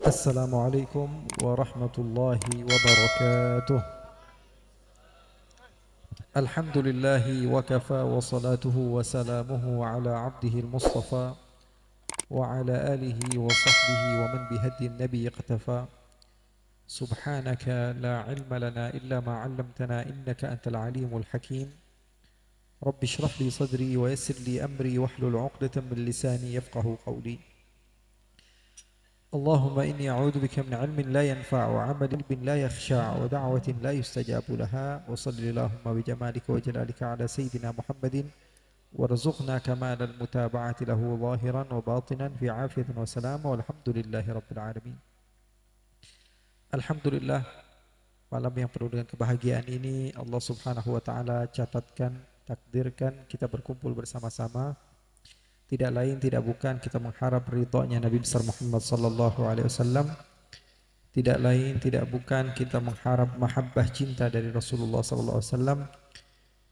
السلام عليكم ورحمة الله وبركاته. الحمد لله وكفى وصلاته وسلامه على عبده المصطفى وعلى آله وصحبه ومن بهدي النبي اقتفى. سبحانك لا علم لنا إلا ما علمتنا إنك أنت العليم الحكيم. رب اشرح لي صدري ويسر لي أمري واحلل عقدة من لساني يفقه قولي. اللهم إني أعوذ بك من علم لا ينفع وعمل لا يخشع ودعوة لا يستجاب لها. وصل اللهم بجمالك وجلالك على سيدنا محمد وارزقنا كمال المتابعة له ظاهرا وباطنا في عافية وسلام والحمد لله رب العالمين. Alhamdulillah, malam yang penuh dengan kebahagiaan ini Allah subhanahu wa ta'ala catatkan, takdirkan kita berkumpul bersama-sama. Tidak lain tidak bukan kita mengharap ridhonya Nabi besar Muhammad sallallahu alaihi wasallam. Tidak lain tidak bukan kita mengharap mahabbah cinta dari Rasulullah sallallahu alaihi wasallam.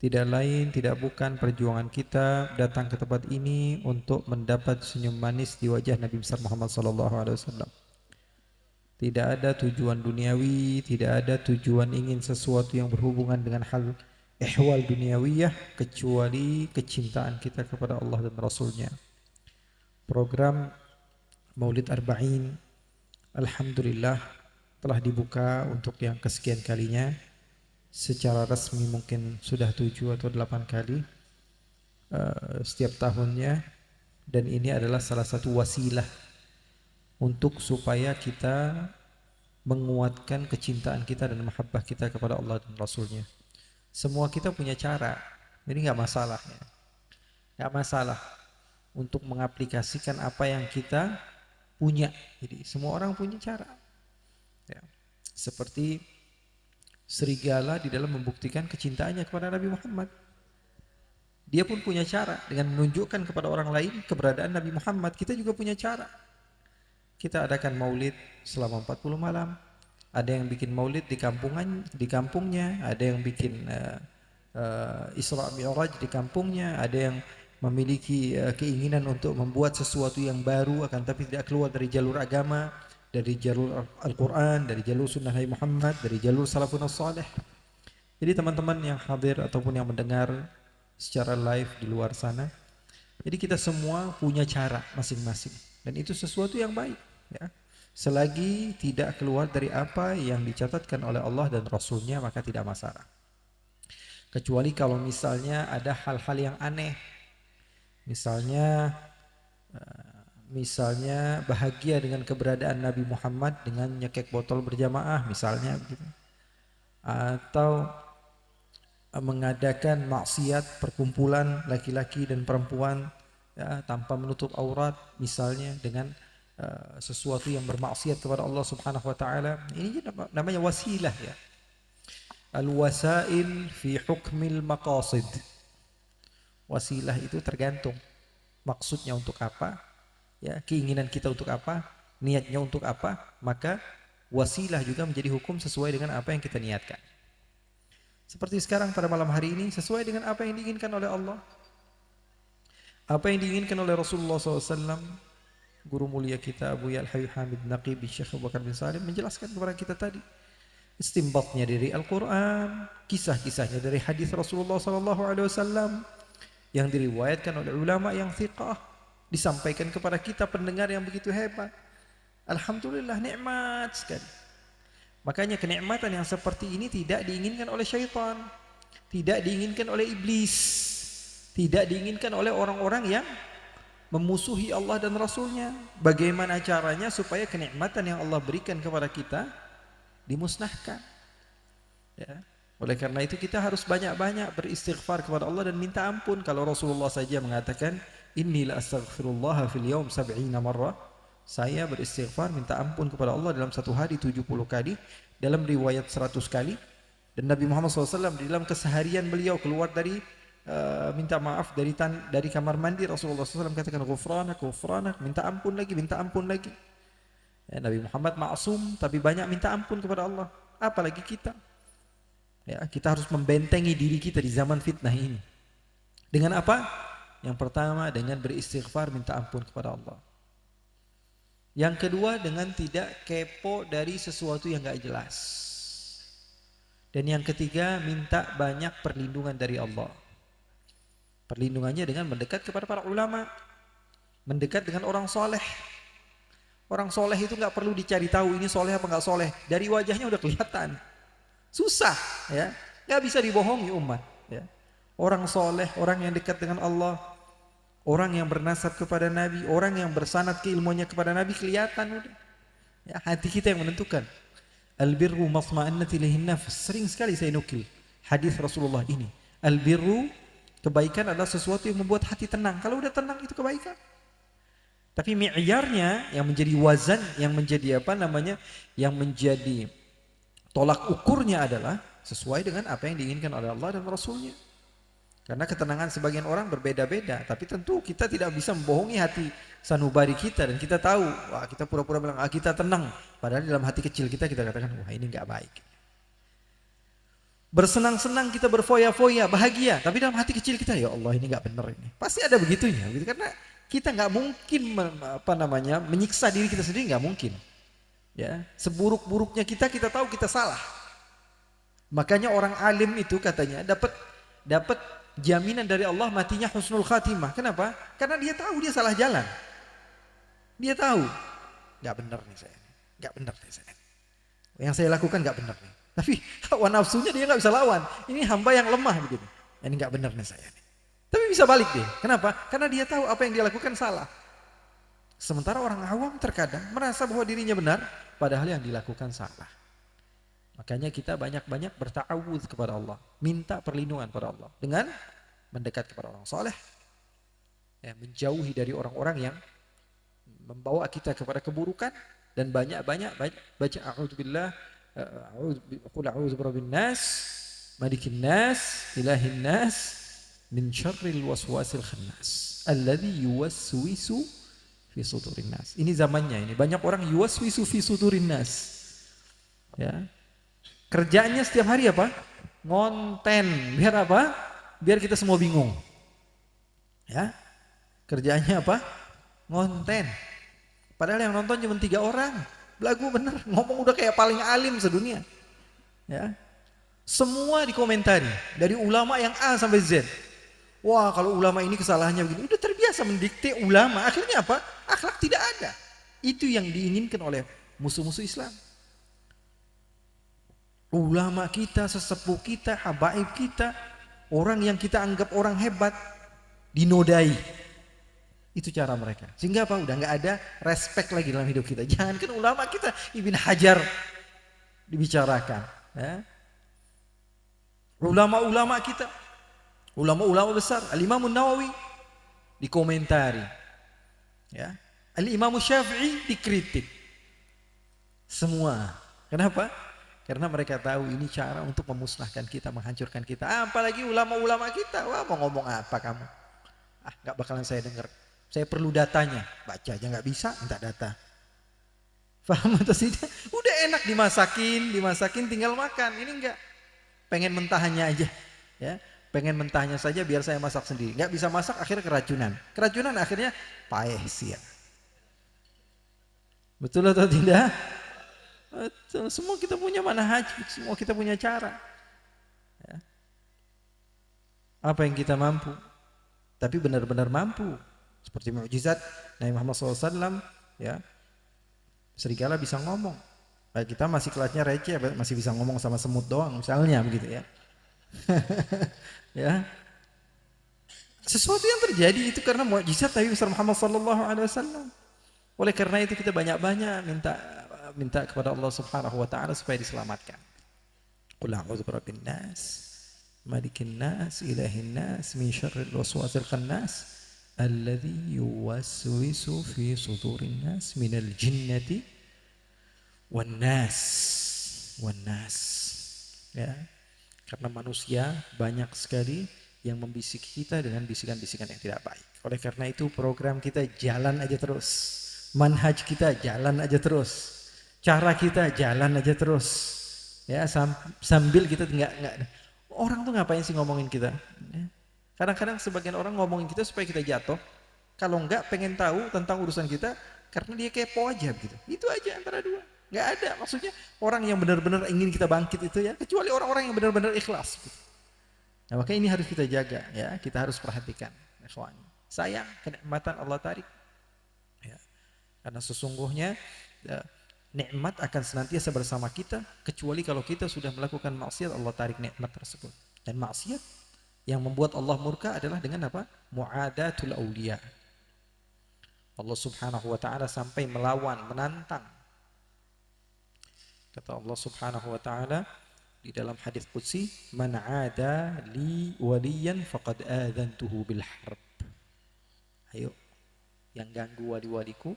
Tidak lain tidak bukan perjuangan kita datang ke tempat ini untuk mendapat senyum manis di wajah Nabi besar Muhammad sallallahu alaihi wasallam. Tidak ada tujuan duniawi, tidak ada tujuan ingin sesuatu yang berhubungan dengan hal ihwal duniawiyah kecuali kecintaan kita kepada Allah dan Rasulnya. Program Maulid Arba'in alhamdulillah telah dibuka untuk yang kesekian kalinya. Secara resmi mungkin sudah 7 atau 8 kali setiap tahunnya, dan ini adalah salah satu wasilah untuk supaya kita menguatkan kecintaan kita dan mahabbah kita kepada Allah dan Rasulnya. Semua kita punya cara, ini nggak masalah ya. Nggak masalah untuk mengaplikasikan apa yang kita punya. Jadi semua orang punya cara ya. Seperti serigala di dalam membuktikan kecintaannya kepada Nabi Muhammad, dia pun punya cara dengan menunjukkan kepada orang lain keberadaan Nabi Muhammad. Kita juga punya cara. Kita adakan maulid selama 40 malam. Ada yang bikin maulid di kampungnya, ada yang bikin Isra Mi'raj di kampungnya, ada yang memiliki keinginan untuk membuat sesuatu yang baru akan tapi tidak keluar dari jalur agama, dari jalur Al-Quran, dari jalur sunnah Nabi Muhammad, dari jalur salafun salih. Jadi teman-teman yang hadir ataupun yang mendengar secara live di luar sana, jadi kita semua punya cara masing-masing, dan itu sesuatu yang baik ya. Selagi tidak keluar dari apa yang dicatatkan oleh Allah dan Rasulnya maka tidak masalah. Kecuali kalau misalnya ada hal-hal yang aneh, misalnya bahagia dengan keberadaan Nabi Muhammad dengan nyekek botol berjamaah misalnya begitu, atau mengadakan maksiat perkumpulan laki-laki dan perempuan ya, tanpa menutup aurat misalnya, dengan sesuatu yang bermaksiat kepada Allah Subhanahu wa taala. Ini namanya wasilah ya. Al-wasail fi hukmil maqasid. Wasilah itu tergantung maksudnya untuk apa ya, keinginan kita untuk apa, niatnya untuk apa, maka wasilah juga menjadi hukum sesuai dengan apa yang kita niatkan. Seperti sekarang pada malam hari ini sesuai dengan apa yang diinginkan oleh Allah, apa yang diinginkan oleh Rasulullah SAW. Guru mulia kita Abu Ya'al Hamid Naqib Syekh Abu Bakar bin Salim menjelaskan kepada kita tadi, istimbatnya dari Al-Quran, kisah-kisahnya dari hadis Rasulullah SAW yang diriwayatkan oleh ulama yang thiqah, disampaikan kepada kita pendengar yang begitu hebat. Alhamdulillah, nikmat sekali. Makanya kenikmatan yang seperti ini tidak diinginkan oleh syaitan, tidak diinginkan oleh iblis, tidak diinginkan oleh orang-orang yang memusuhi Allah dan Rasulnya. Bagaimana caranya supaya kenikmatan yang Allah berikan kepada kita dimusnahkan ya. Oleh karena itu kita harus banyak-banyak beristighfar kepada Allah dan minta ampun. Kalau Rasulullah saja mengatakan inni la astaghfirullah fil yaum 70 marrah, saya beristighfar minta ampun kepada Allah dalam satu hari 70 kali, dalam riwayat 100 kali. Dan Nabi Muhammad SAW di dalam keseharian beliau keluar dari minta maaf dari kamar mandi, Rasulullah SAW katakan ghufranak, ghufranak, minta ampun lagi, minta ampun lagi ya. Nabi Muhammad maksum tapi banyak minta ampun kepada Allah, apalagi kita ya. Kita harus membentengi diri kita di zaman fitnah ini dengan apa? Yang pertama dengan beristighfar, minta ampun kepada Allah. Yang kedua, dengan tidak kepo dari sesuatu yang gak jelas. Dan yang ketiga, minta banyak perlindungan dari Allah. Perlindungannya dengan mendekat kepada para ulama, mendekat dengan orang soleh. Orang soleh itu gak perlu dicari tahu ini soleh apa gak soleh. Dari wajahnya udah kelihatan. Susah, ya, gak bisa dibohongi umat. Ya. Orang soleh, orang yang dekat dengan Allah, orang yang bernasab kepada Nabi, orang yang bersanad keilmuannya kepada Nabi, kelihatan udah. Ya, hati kita yang menentukan. Albirru matma'annat ilaihin nafs. Sering sekali saya nukil hadis Rasulullah ini. Albirru, kebaikan adalah sesuatu yang membuat hati tenang. Kalau udah tenang itu kebaikan. Tapi mi'yarnya yang menjadi wazan, yang menjadi yang menjadi tolak ukurnya adalah sesuai dengan apa yang diinginkan oleh Allah dan Rasulnya. Karena ketenangan sebagian orang berbeda-beda, tapi tentu kita tidak bisa membohongi hati sanubari kita, dan kita tahu, wah, kita pura-pura bilang kita tenang, padahal dalam hati kecil kita katakan, wah, ini nggak baik. Bersenang-senang kita, berfoya-foya, bahagia, tapi dalam hati kecil kita, ya Allah, ini nggak benar ini. Pasti ada begitunya, gitu. Karena kita nggak mungkin menyiksa diri kita sendiri, nggak mungkin. Ya, seburuk-buruknya kita tahu kita salah. Makanya orang alim itu katanya dapat jaminan dari Allah matinya husnul khatimah. Kenapa? Karena dia tahu dia salah jalan. Dia tahu, nggak benar nih saya, nggak benar nih saya. Yang saya lakukan nggak benar nih. Tapi hawa nafsunya dia nggak bisa lawan. Ini hamba yang lemah begitu. Ini nggak benar nih saya. Tapi bisa balik dia. Kenapa? Karena dia tahu apa yang dia lakukan salah. Sementara orang awam terkadang merasa bahwa dirinya benar, padahal yang dilakukan salah. Makanya kita banyak-banyak berta'awudz kepada Allah, minta perlindungan kepada Allah dengan mendekat kepada orang soleh, ya, menjauhi dari orang-orang yang membawa kita kepada keburukan, dan banyak-banyak baca a'udzubillah, qul a'udzu birabbin nas, malikin nas, ilahin nas, min syarril waswasil khannas, alladzi yuwaswisu fi sudurin nas. Ini zamannya ini, banyak orang yuwaswisu fi sudurin nas. Ya. Kerjanya setiap hari apa? Ngonten. Biar apa? Biar kita semua bingung. Ya. Kerjanya apa? Ngonten. Padahal yang nonton cuma 3 orang. Belagu bener, ngomong udah kayak paling alim sedunia. Ya. Semua dikomentari, dari ulama yang A sampai Z. Wah, kalau ulama ini kesalahannya begini. Udah terbiasa mendikte ulama. Akhirnya apa? Akhlak tidak ada. Itu yang diinginkan oleh musuh-musuh Islam. Ulama kita, sesepuh kita, habaib kita, orang yang kita anggap orang hebat, dinodai. Itu cara mereka. Sehingga apa? Udah nggak ada respect lagi dalam hidup kita. Jangankan ulama kita, Ibn Hajar dibicarakan. Ya. Ulama-ulama kita, ulama-ulama besar, Al-Imam Nawawi dikomentari. Ya. Al-Imam Syafi'i dikritik. Semua. Kenapa? Karena mereka tahu ini cara untuk memusnahkan kita, menghancurkan kita. Apalagi ulama-ulama kita, wah, mau ngomong apa kamu? Gak bakalan saya dengar. Saya perlu datanya. Baca aja gak bisa, minta data. Paham atau tidak? Udah enak dimasakin tinggal makan. Ini enggak. Pengen mentahannya aja. Ya, pengen mentahnya saja biar saya masak sendiri. Gak bisa masak, akhirnya keracunan. Keracunan akhirnya paesia. Betul atau tidak? Semua kita punya manhaj, semua kita punya cara. Ya. Apa yang kita mampu, tapi benar-benar mampu. Seperti mukjizat Nabi Muhammad SAW, ya, serigala bisa ngomong. Kita masih kelasnya receh, masih bisa ngomong sama semut doang, misalnya begitu ya. Ya. Sesuatu yang terjadi itu karena mukjizat Nabi Muhammad SAW. Oleh karena itu kita banyak-banyak minta kepada Allah Subhanahu wa taala supaya diselamatkan. Qul a'udzu birabbin nas, malikin nas, ilahin nas, min syarril waswasil khannas, alladzi yuwaswisu fi sudurin nas minal jinnati wan nas. Ya. Karena manusia banyak sekali yang membisik kita dengan bisikan-bisikan yang tidak baik. Oleh karena itu program kita jalan aja terus. Manhaj kita jalan aja terus. Cara kita jalan aja terus, ya, sambil kita nggak orang tuh ngapain sih ngomongin kita? Ya. Kadang-kadang sebagian orang ngomongin kita supaya kita jatuh. Kalau nggak pengen tahu tentang urusan kita, karena dia kepo aja gitu. Itu aja antara dua. Nggak ada maksudnya orang yang benar-benar ingin kita bangkit itu ya, kecuali orang-orang yang benar-benar ikhlas gitu. Nah, maka ini harus kita jaga ya, kita harus perhatikan. Ikhwan. Sayang kenikmatan Allah tarik. Ya. Karena sesungguhnya ya, nikmat akan senantiasa bersama kita kecuali kalau kita sudah melakukan maksiat, Allah tarik nikmat tersebut. Dan maksiat yang membuat Allah murka adalah dengan apa? Mu'adatul awliya. Allah Subhanahu wa taala sampai melawan, menantang. Kata Allah Subhanahu wa taala di dalam hadis qudsi, "Man 'ada li waliyan faqad adzantuhu bil harb." Ayo, yang ganggu wali-waliku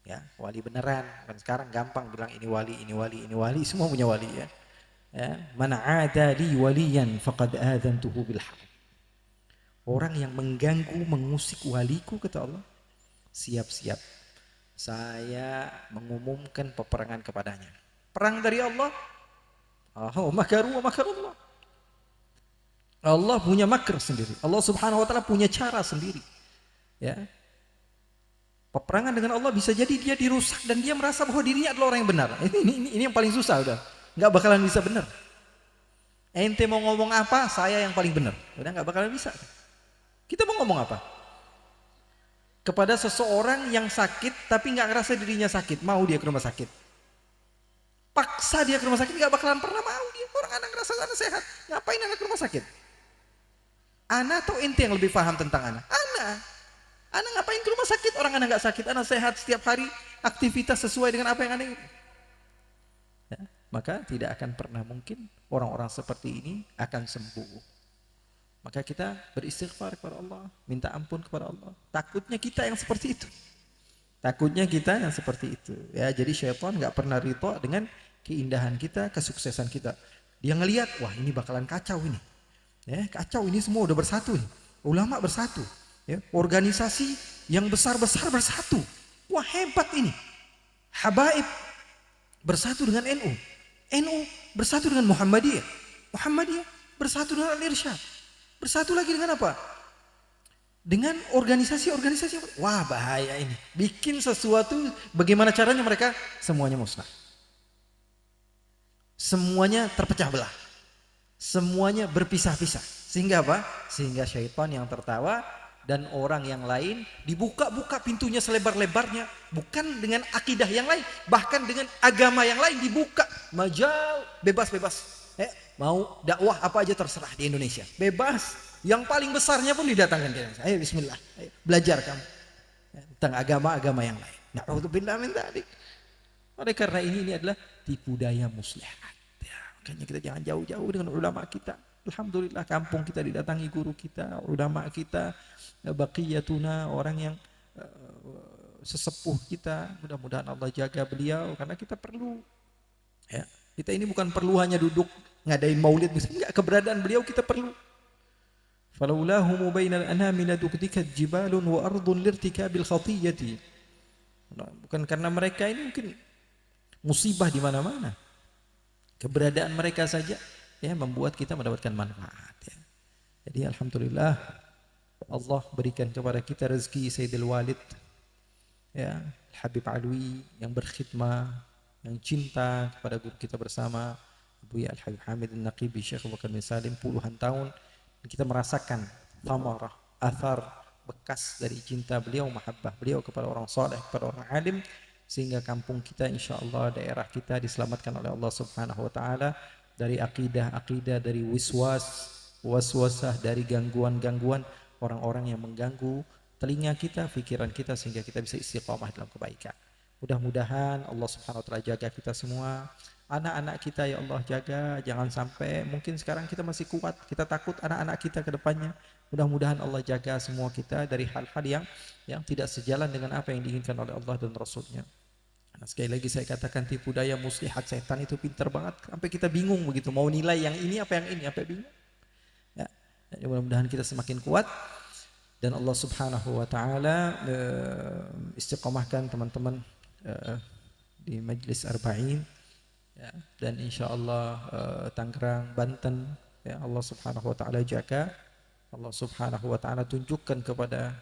ya, wali beneran. Kan sekarang gampang bilang ini wali, ini wali, ini wali, semua punya wali ya. Ya, "Man 'ada li waliyan faqad adzantuhu bil harb." Orang yang mengganggu, mengusik waliku, kata Allah, siap-siap saya mengumumkan peperangan kepadanya. Perang dari Allah. Oh, makaru wa makarullah. Allah punya makr sendiri. Allah Subhanahu wa taala punya cara sendiri. Ya. Peperangan dengan Allah bisa jadi dia dirusak dan dia merasa bahwa dirinya adalah orang yang benar. Ini yang paling susah udah. Enggak bakalan bisa benar. Ente mau ngomong apa, saya yang paling benar. Udah enggak bakalan bisa. Kita mau ngomong apa? Kepada seseorang yang sakit tapi enggak ngerasa dirinya sakit, mau dia ke rumah sakit. Paksa dia ke rumah sakit, enggak bakalan pernah mau dia. Orang anak ngerasa anak sehat, ngapain anak ke rumah sakit? Anak atau ente yang lebih paham tentang anak? Anak ngapain ke rumah sakit? Orang anak nggak sakit, anak sehat setiap hari, aktivitas sesuai dengan apa yang anak ingin. Ya, maka tidak akan pernah mungkin orang-orang seperti ini akan sembuh. Maka kita beristighfar kepada Allah, minta ampun kepada Allah. Takutnya kita yang seperti itu. Takutnya kita yang seperti itu. Ya, jadi syaitan nggak pernah ridho dengan keindahan kita, kesuksesan kita. Dia ngelihat, wah ini bakalan kacau ini. Ya, kacau ini semua udah bersatu nih. Ulama bersatu. Ya, organisasi yang besar-besar bersatu. Wah hebat ini. Habaib bersatu dengan NU. NU bersatu dengan Muhammadiyah. Muhammadiyah bersatu dengan Al-Irsyad. Bersatu lagi dengan apa? Dengan organisasi-organisasi. Wah bahaya ini. Bikin sesuatu, bagaimana caranya mereka? Semuanya musnah. Semuanya terpecah belah. Semuanya berpisah-pisah. Sehingga apa? Sehingga syaitan yang tertawa dan orang yang lain dibuka-buka pintunya selebar-lebarnya, bukan dengan akidah yang lain, bahkan dengan agama yang lain dibuka, majal, bebas-bebas. Mau dakwah apa aja terserah di Indonesia, bebas. Yang paling besarnya pun didatangkan ke Indonesia. Ayo bismillah, ayo, belajar kamu tentang agama-agama yang lain. Na'udzubillah min dzalik. Oleh karena ini adalah tipu daya muslihat. Ya, makanya kita jangan jauh-jauh dengan ulama kita. Alhamdulillah kampung kita didatangi guru kita, ulama kita, baqiyatuna, orang yang sesepuh kita. Mudah-mudahan Allah jaga beliau karena kita perlu. Ya, kita ini bukan perlu hanya duduk ngadain maulid, enggak, keberadaan beliau kita perlu. Falaulahu bainal anami laduktikat jibalun wa ardun lirtikabil khatiyati. Bukan karena mereka ini mungkin musibah di mana-mana. Keberadaan mereka saja ya membuat kita mendapatkan manfaat ya. Jadi alhamdulillah Allah berikan kepada kita rezeki Sayyidil Walid ya, Habib Alwi yang berkhidmah, yang cinta kepada guru kita bersama Abu Ya Al-Habib Hamid Al-Naqibi, Syekh Abu Bakar bin Salim, puluhan tahun kita merasakan thamarah, athar, bekas dari cinta beliau, mahabbah beliau kepada orang saleh, kepada orang alim, sehingga kampung kita insyaallah, daerah kita diselamatkan oleh Allah Subhanahu wa taala dari akidah-akidah, dari waswasah, dari gangguan-gangguan orang-orang yang mengganggu telinga kita, pikiran kita, sehingga kita bisa istiqamah dalam kebaikan. Mudah-mudahan Allah Subhanahu wa taala jaga kita semua. Anak-anak kita ya Allah jaga, jangan sampai, mungkin sekarang kita masih kuat, kita takut anak-anak kita ke depannya. Mudah-mudahan Allah jaga semua kita dari hal-hal yang tidak sejalan dengan apa yang diinginkan oleh Allah dan Rasulnya. Nah, sekali lagi saya katakan tipu daya muslihat setan itu pintar banget sampai kita bingung begitu mau nilai yang ini apa yang ini, apa bingung ya. Mudah-mudahan kita semakin kuat dan Allah Subhanahu wa taala istiqomahkan teman-teman di Majlis Arba'in ya, dan insyaallah Tangerang, Banten ya, Allah Subhanahu wa taala jaga, Allah Subhanahu wa taala tunjukkan kepada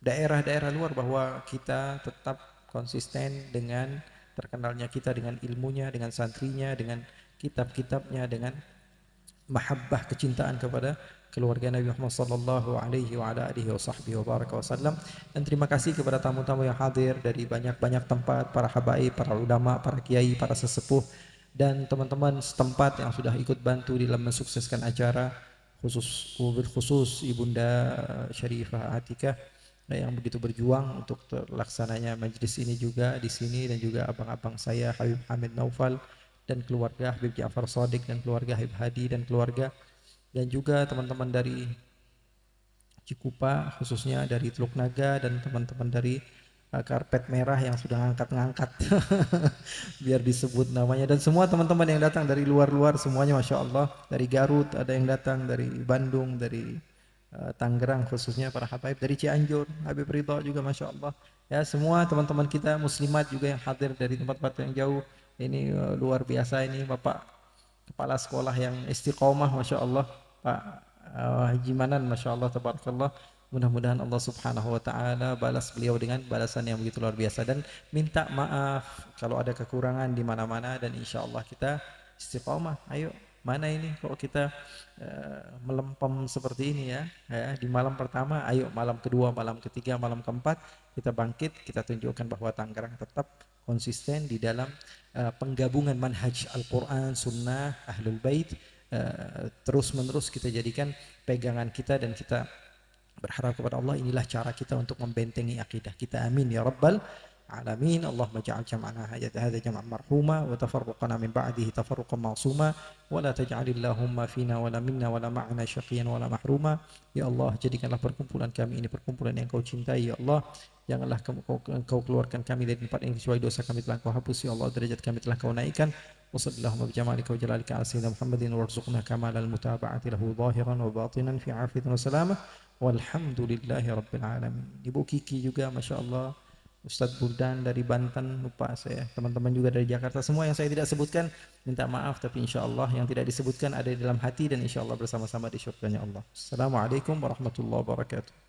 daerah-daerah luar bahwa kita tetap konsisten dengan terkenalnya kita dengan ilmunya, dengan santrinya, dengan kitab-kitabnya, dengan mahabbah kecintaan kepada keluarga Nabi Muhammad sallallahu alaihi wa ala alihi wa baraka wasallam. Dan terima kasih kepada tamu-tamu yang hadir dari banyak-banyak tempat, para habaib, para ulama, para kiai, para sesepuh dan teman-teman setempat yang sudah ikut bantu dalam mensukseskan acara, khusus Ibunda Syarifah Atikah yang begitu berjuang untuk terlaksananya majlis ini juga di sini, dan juga abang-abang saya Habib Hamid Naufal dan keluarga, Habib Ja'far Shadiq dan keluarga, Habib Hadi dan keluarga, dan juga teman-teman dari Cikupa khususnya dari Teluk Naga dan teman-teman dari karpet merah yang sudah ngangkat-ngangkat biar disebut namanya, dan semua teman-teman yang datang dari luar-luar semuanya Masya Allah, dari Garut ada yang datang, dari Bandung, dari Tangerang khususnya para habaib, dari Cianjur Habib Ridho juga Masya Allah ya, semua teman-teman kita muslimat juga yang hadir dari tempat-tempat yang jauh ini luar biasa. Ini Bapak Kepala Sekolah yang istiqomah Masya Allah, Pak Haji Manan Masya Allah tabarakallah. Mudah-mudahan Allah Subhanahu wa taala balas beliau dengan balasan yang begitu luar biasa, dan minta maaf kalau ada kekurangan di mana-mana, dan insya Allah kita istiqomah. Ayo, mana ini kok kita melempem seperti ini ya, di malam pertama, ayo malam kedua, malam ketiga, malam keempat kita bangkit, kita tunjukkan bahwa Tangerang tetap konsisten di dalam penggabungan manhaj Al-Quran, Sunnah, Ahlul Bait, terus menerus kita jadikan pegangan kita, dan kita berharap kepada Allah inilah cara kita untuk membentengi akidah kita. Amin ya rabbal alamin. Allahumma ja'al jam'ana hadza jam'an marhuma wa tafarruqana min ba'dihi tafarruqan ma'suma wa la taj'alillahumma fina wa la minna wa la ma'ana syaqiyan wa la mahruma. Ya Allah, jadikanlah perkumpulan kami ini perkumpulan yang Kau cintai ya Allah. Janganlah Kau keluarkan kami dari tempat yang kecuali dosa kami telah Kau hapus ya Allah, derajat kami telah Kau naikkan. Wa sallallahu bijamalika wa jalalika ala sayyidina Muhammadin warzuqna kamalal mutaba'ati lahu zahiran wa batinan fi afiyatin wa salamah. Walhamdulillahi rabbil alamin. Ibu Kiki juga Masya Allah, Ustadz Burdan dari Banten, lupa saya, teman-teman juga dari Jakarta, semua yang saya tidak sebutkan minta maaf, tapi insya Allah yang tidak disebutkan ada di dalam hati, dan insya Allah bersama-sama di syurganya Allah. Assalamualaikum warahmatullahi wabarakatuh.